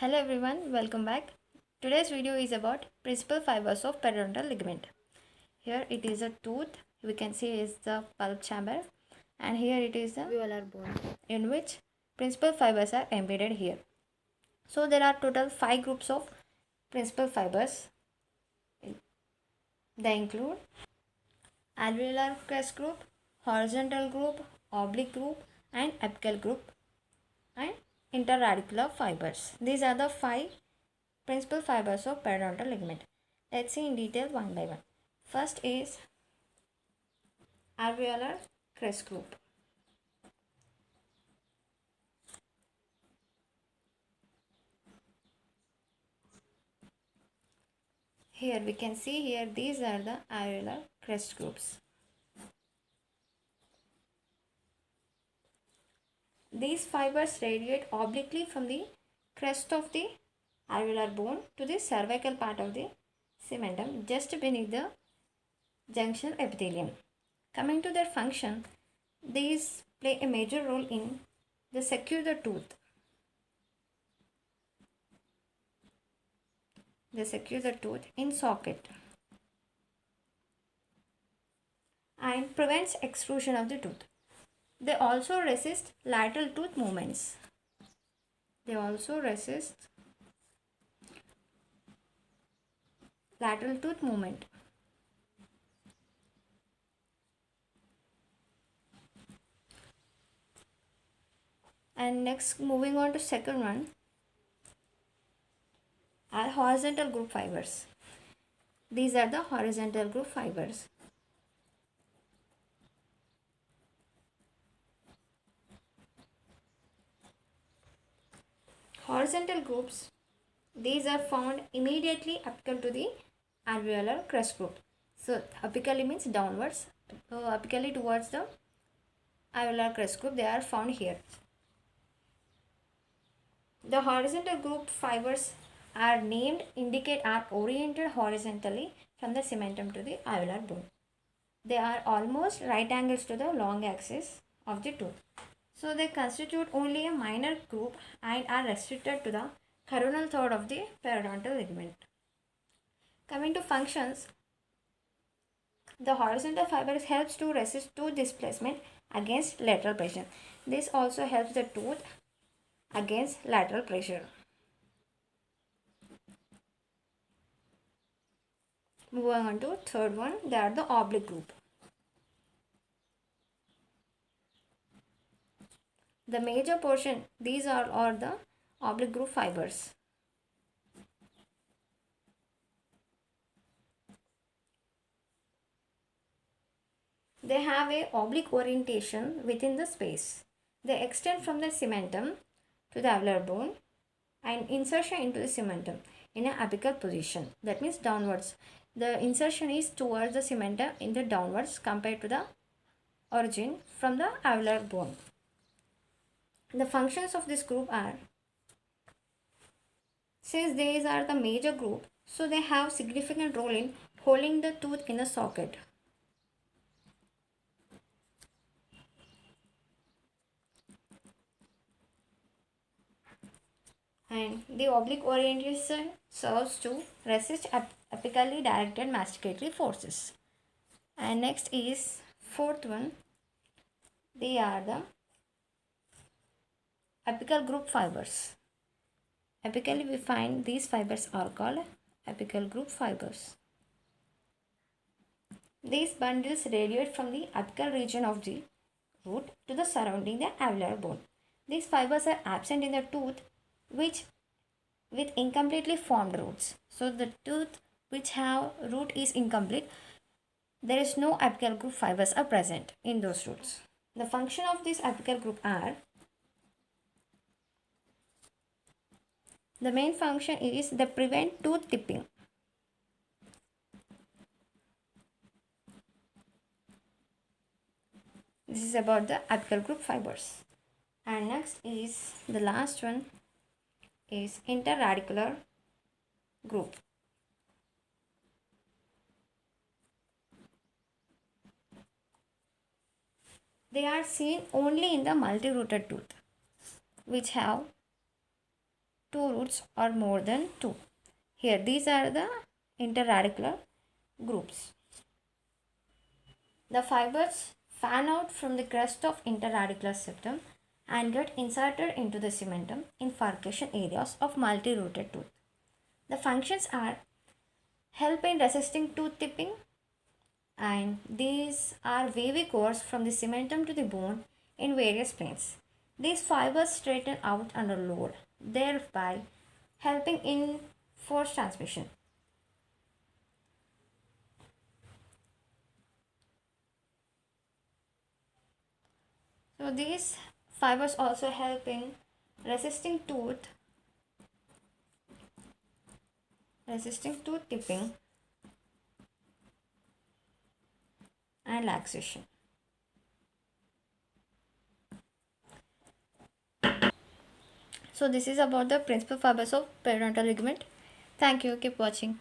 Hello everyone, welcome back. Today's video is about principal fibers of periodontal ligament. Here it is a tooth, we can see is the pulp chamber, and here it is the alveolar bone in which principal fibers are embedded here. So there are total 5 groups of principal fibers. They include alveolar crest group, horizontal group, oblique group, and apical group, and interradicular fibers. These are the 5 principal fibers of periodontal ligament. Let's see in detail one by one. First is alveolar crest group. Here we can see here these are the alveolar crest groups. These fibers radiate obliquely from the crest of the alveolar bone to the cervical part of the cementum just beneath the junctional epithelium. Coming to their function, these play a major role in the secure the tooth. They secure the tooth in socket and prevents extrusion of the tooth. They also resist lateral tooth movements. They also resist lateral tooth movement. And next, moving on to second one, are horizontal group fibers. These are the horizontal group fibers. Horizontal groups, these are found immediately apical to the alveolar crest group. So apically means downwards, apically towards the alveolar crest group, they are found here. The horizontal group fibers are named indicate are oriented horizontally from the cementum to the alveolar bone. They are almost right angles to the long axis of the tooth. So they constitute only a minor group and are restricted to the coronal third of the periodontal ligament. Coming to functions, the horizontal fibers helps to resist tooth displacement against lateral pressure. This also helps the tooth against lateral pressure. Moving on to third one, they are the oblique group. The major portion, these are the oblique group fibers. They have a oblique orientation within the space. They extend from the cementum to the alveolar bone and insertion into the cementum in an apical position. That means downwards. The insertion is towards the cementum in the downwards compared to the origin from the alveolar bone. The functions of this group are, since these are the major group, so they have significant role in holding the tooth in a socket. And the oblique orientation serves to resist apically directed masticatory forces. And next is fourth one, they are the apical group fibers. Apically we find these fibers are called apical group fibers. These bundles radiate from the apical region of the root to the surrounding the alveolar bone. These fibers are absent in the tooth which with incompletely formed roots. So the tooth which have root is incomplete. There is no apical group fibers are present in those roots. The function of this apical group are, the main function is they prevent tooth tipping. This is about the apical group fibers. And next is the last one is interradicular group. They are seen only in the multi-rooted tooth which have two roots or more than two. Here, these are the interradicular groups. The fibers fan out from the crest of interradicular septum and get inserted into the cementum in furcation areas of multi-rooted tooth. The functions are help in resisting tooth tipping, and these are wavy cords from the cementum to the bone in various planes. These fibers straighten out under load, thereby helping in force transmission. So these fibers also help in resisting tooth tipping and laxation. So this is about the principal fibers of periodontal ligament. Thank you. Keep watching.